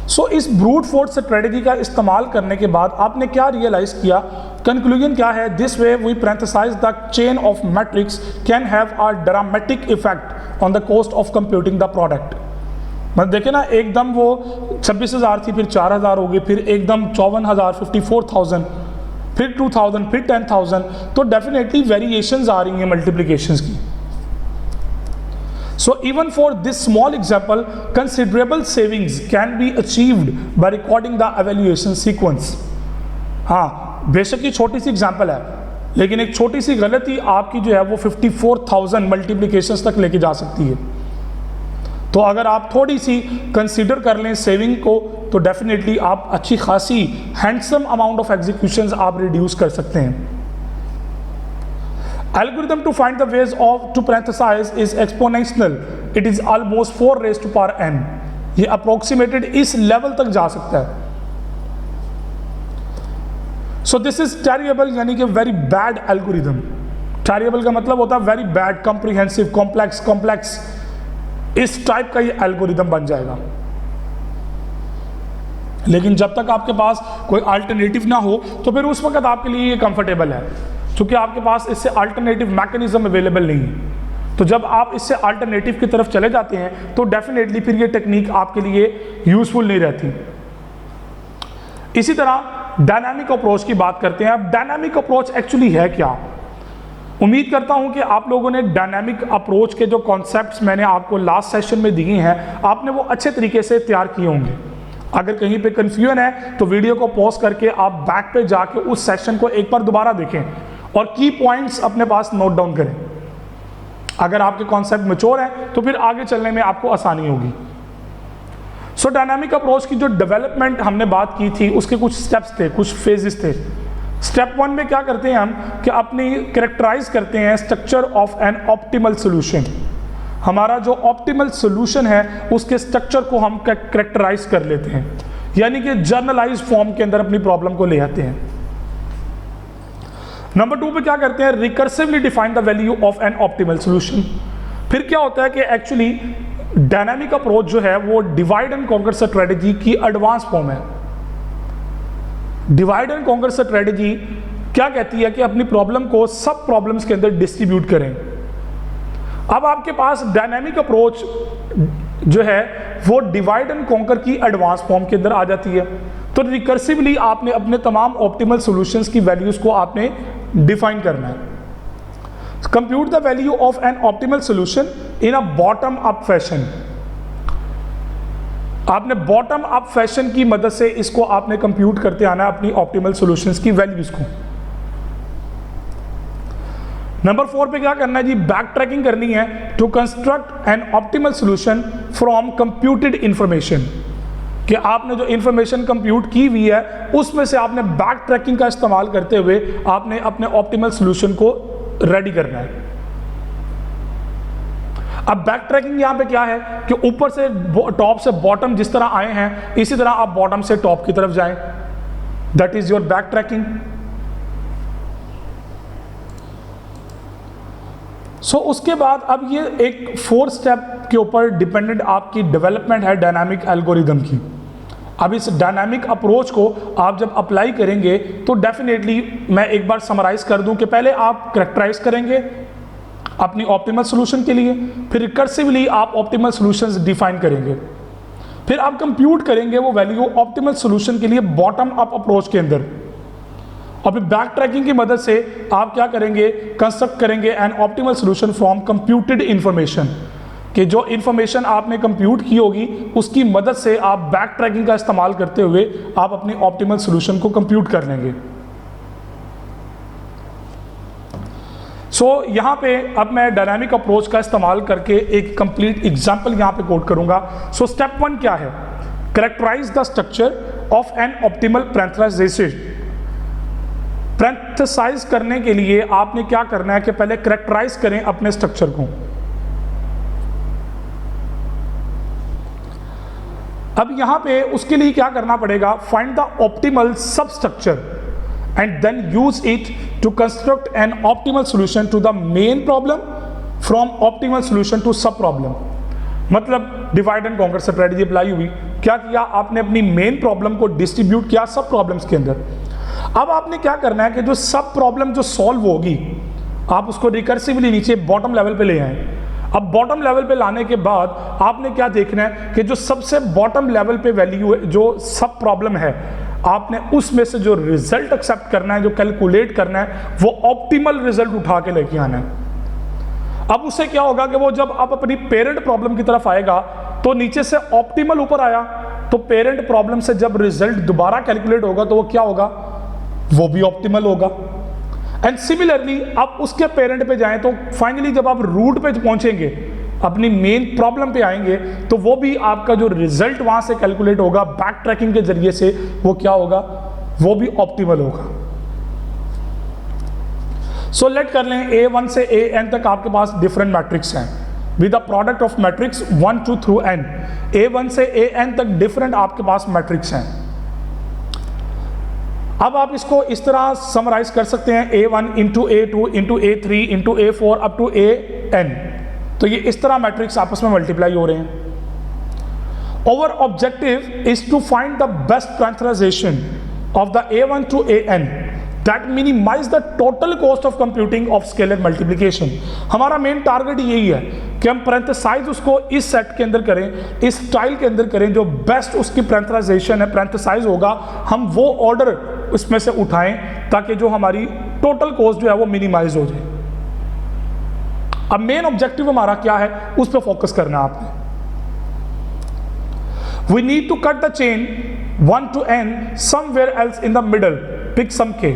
सो इस brute force strategy का इस्तेमाल करने के बाद आपने क्या रियलाइज किया, कंक्लूजन क्या है, this way we parenthesize the chain of matrix can have a dramatic effect on the cost of computing the product. मतलब देखे ना, एकदम वो 26,000 थी, फिर 4,000 होगी, फिर एकदम 54,000, 54,000, फिर 2,000, फिर 10,000, तो डेफिनेटली वेरिएशंस आ रही हैं मल्टीप्लिकेशंस की। So even for this small example, considerable savings can be achieved by recording the evaluation sequence। हाँ, बेशक ये छोटी सी एग्जाम्पल है, लेकिन एक छोटी सी गलती आपकी जो है वो 54,000 मल्टीप्लिकेशंस तक लेके जा सकती है। तो अगर आप थोड़ी सी कंसीडर कर लें सेविंग को, तो डेफिनेटली आप अच्छी खासी हैंडसम अमाउंट ऑफ एग्जीक्यूशंस आप रिड्यूस कर सकते हैं। Algorithm to find the ways of to parenthesize is exponential. It is almost 4 raised to power n। ये approximated इस लेवल तक जा सकता है। So this is terrible, यानी कि very bad algorithm। Terrible का मतलब होता है very bad, comprehensive, complex। इस टाइप का ये एल्गोरिदम बन जाएगा। लेकिन जब तक आपके पास कोई अल्टरनेटिव ना हो, तो फिर उस वक्त आपके लिए ये कंफर्टेबल है, क्योंकि आपके पास इससे अल्टरनेटिव मैकेनिज्म अवेलेबल नहीं है। तो जब आप इससे अल्टरनेटिव की तरफ चले जाते हैं, तो डेफिनेटली फिर ये टेक्निक आपके लिए यूजफुल नहीं रहती। इसी तरह डायनामिक अप्रोच की बात करते हैं। अब डायनामिक अप्रोच एक्चुअली है क्या? उम्मीद करता हूं कि आप लोगों ने डायनामिक अप्रोच के जो कॉन्सेप्ट्स मैंने आपको लास्ट सेशन में दिए हैं, आपने वो अच्छे तरीके से तैयार किए होंगे। अगर कहीं पे कंफ्यूजन है तो वीडियो को पॉज करके आप बैक पे जाके उस सेशन को एक बार दोबारा देखें और की पॉइंट्स अपने पास नोट डाउन करें। अगर आपके कॉन्सेप्ट मैच्योर है तो फिर आगे चलने में आपको आसानी होगी। सो डायनामिक अप्रोच की जो डेवलपमेंट हमने बात की थी, उसके कुछ स्टेप्स थे, कुछ फेजेस थे। स्टेप 1 में क्या करते हैं हम कि अपनी कैरेक्टराइज करते हैं structure of an optimal solution. हमारा जो ऑप्टिमल सोल्यूशन है उसके स्ट्रक्चर को हम कैरेक्टराइज कर लेते हैं, यानी कि जर्नलाइज फॉर्म के अंदर अपनी प्रॉब्लम को ले आते हैं। नंबर 2 पे क्या करते हैं, recursively define the value of an optimal solution. फिर क्या होता है कि एक्चुअली डायनामिक अप्रोच जो है वो डिवाइड एंड कॉन्कर स्ट्रेटेजी की एडवांस फॉर्म है। डिवाइड एंड कॉन्कर स्ट्रेटेजी क्या कहती है कि अपनी प्रॉब्लम को सब प्रॉब्लम्स के अंदर डिस्ट्रीब्यूट करें। अब आपके पास डायनामिक अप्रोच जो है वो डिवाइड एंड कॉन्कर की एडवांस फॉर्म के अंदर आ जाती है। तो रिकर्सिवली आपने अपने तमाम ऑप्टिमल सॉल्यूशंस की वैल्यूज को आपने डिफाइन करना है। Compute the value of an optimal solution in a bottom up fashion. आपने बॉटम अप फैशन की मदद से इसको आपने कंप्यूट करते आना अपनी ऑप्टिमल सॉल्यूशंस की वैल्यूज को। नंबर 4 पे क्या करना है जी, बैक ट्रैकिंग करनी है to construct an optimal solution from computed information. कि आपने जो इंफॉर्मेशन कंप्यूट की हुई है उसमें से आपने बैक ट्रैकिंग का इस्तेमाल करते हुए आपने अपने ऑप्टिमल सॉल्यूशन को रेडी करना है। अब बैक ट्रैकिंग यहां पे क्या है कि ऊपर से टॉप से बॉटम जिस तरह आए हैं, इसी तरह आप बॉटम से टॉप की तरफ जाएं। That is your backtracking. So उसके बाद अब ये एक 4 स्टेप के ऊपर डिपेंडेंट आपकी डेवलपमेंट है डायनामिक एल्गोरिदम की। अब इस डायनामिक अप्रोच को आप जब अप्लाई करेंगे तो डेफिनेटली मैं एक बार समराइज कर दूं कि पहले आप कैरेक्टराइज करेंगे अपनी ऑप्टिमल सॉल्यूशन के लिए, फिर रिकर्सिवली आप ऑप्टिमल सॉल्यूशंस डिफाइन करेंगे, फिर आप कंप्यूट करेंगे वो वैल्यू ऑप्टिमल सॉल्यूशन के लिए बॉटम अप अप्रोच के अंदर, और फिर बैक ट्रैकिंग की मदद से आप क्या करेंगे, कंस्ट्रक्ट करेंगे an optimal solution from computed information. कि जो इंफॉर्मेशन आपने कंप्यूट की होगी उसकी मदद से आप बैक ट्रैकिंग का इस्तेमाल करते हुए आप अपनी ऑप्टिमल सॉल्यूशन को कंप्यूट कर लेंगे। सो यहाँ पे अब मैं डायनामिक अप्रोच का इस्तेमाल करके एक कंप्लीट एग्जांपल यहाँ पे कोट करूंगा। सो स्टेप 1 क्या है, characterize the structure of an optimal parenthesis. Parenthesize करने के लिए आपने क्या करना है कि पहले कैरेक्टराइज करें अपने स्ट्रक्चर को। अब यहां पे उसके लिए क्या करना पड़ेगा, find the optimal sub structure and then use it to construct an optimal solution to the main problem from optimal solution to sub problem. मतलब divide and conquer strategy apply हुई क्या किया, आपने अपनी मेन प्रॉब्लम को distribute किया सब problems के अंदर। अब आपने क्या करना है कि जो सब प्रॉब्लम जो सॉल्व होगी आप उसको रिकर्सिवली नीचे बॉटम लेवल पे ले आए। अब बॉटम लेवल पे लाने के बाद आपने क्या देखना है कि जो सबसे बॉटम लेवल पे वैल्यू है, जो सब प्रॉब्लम है, आपने उसमें से जो रिजल्ट एक्सेप्ट करना है, जो कैलकुलेट करना है, वो ऑप्टिमल रिजल्ट उठा के लेके आना है। अब उससे क्या होगा कि वो जब आप अपनी पेरेंट प्रॉब्लम की तरफ आएगा तो नीचे से ऑप्टिमल ऊपर आया, तो पेरेंट प्रॉब्लम से जब रिजल्ट दोबारा कैलकुलेट होगा तो वो क्या होगा, वो भी ऑप्टिमल होगा। एंड सिमिलरली आप उसके पेरेंट पे जाएं तो फाइनली जब आप रूट पे पहुंचेंगे, अपनी मेन प्रॉब्लम पे आएंगे, तो वो भी आपका जो रिजल्ट वहां से कैलकुलेट होगा बैक ट्रैकिंग के जरिए से, वो क्या होगा, वो भी ऑप्टिमल होगा। सो लेट कर लें A1 से AN तक आपके पास डिफरेंट मैट्रिक्स हैं with the product of matrix 1 2 through n। A1 से AN तक डिफरेंट आपके पास मैट्रिक्स हैं। अब आप इसको इस तरह समराइज कर सकते हैं, A1 into A2 into A3 into A4 up to AN। तो ये इस तरह मैट्रिक्स आपस में मल्टीप्लाई हो रहे हैं। Our objective is to find the best factorization of the A1 to AN that minimize the total cost of computing of scalar multiplication। हमारा मेन टारगेट यही है कि हम पैरेंथेसाइज उसको इस सेट के अंदर करें, इस स्टाइल के अंदर करें, जो बेस्ट उसकी पैरेंथेसाइजेशन है, पैरेंथेसाइज होगा, हम वो ऑर्डर उसमें से उठाएं ताकि जो हमारी टोटल कॉस्ट जो है वो मिनिमाइज हो जाए। अब मेन ऑब्जेक्टिव हमारा क्या है, उस पर फोकस करना है आपने। We need to cut the chain 1 to n somewhere else in the middle, pick some k।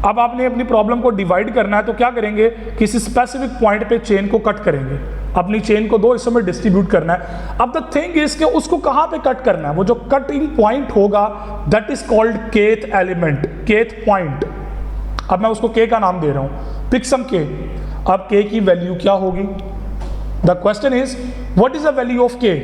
अब आपने अपनी प्रॉब्लम को डिवाइड करना है तो क्या करेंगे, किसी स्पेसिफिक पॉइंट पे चेन को कट करेंगे, अपनी चेन को दो हिस्सों में डिस्ट्रीब्यूट करना है। अब द थिंग इज कि उसको कहाँ पे कट करना है, वो जो कटिंग पॉइंट होगा that is called kth element, kth point. अब मैं उसको के का नाम दे रहा हूँ, पिक सम के। अब के की वैल्यू क्या होगी, the question is what is the value of K.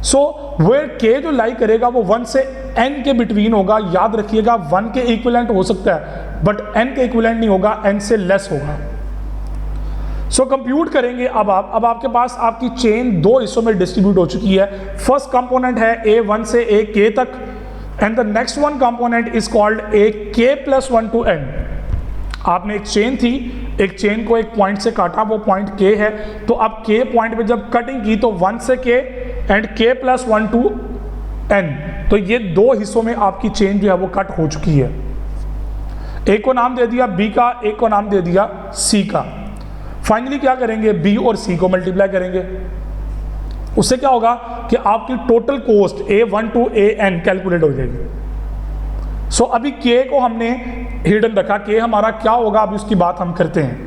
So where के जो लाई करेगा वो 1 से n के बिटवीन होगा। याद रखिएगा 1 के इक्विवेलेंट हो सकता है बट n के इक्विवेलेंट नहीं होगा, n से लेस होगा। सो कंप्यूट करेंगे। अब आपके पास आपकी चेन दो हिस्सों में डिस्ट्रीब्यूट हो चुकी है। फर्स्ट कंपोनेंट है A1 से AK तक and the next one component is called AK plus 1 to n। आपने एक चेन थी, एक चेन को एक पॉइंट से काटा, वो पॉइंट K है, तो अब K पॉइंट पे जब कटिंग की तो 1 से K and K plus 1 to n, तो ये दो हिस्सों में आपकी चेन जो है वो कट हो चुकी है। एक को नाम दे दिया B का, एक को नाम दे दिया C का। फाइनली क्या करेंगे, B और C को मल्टीप्लाई करेंगे। उससे क्या होगा कि आपकी total cost A1 to AN calculate हो जाएगी। सो अभी K को हमने हिडन रखा, K हमारा क्या होगा अभी उसकी बात हम करते हैं।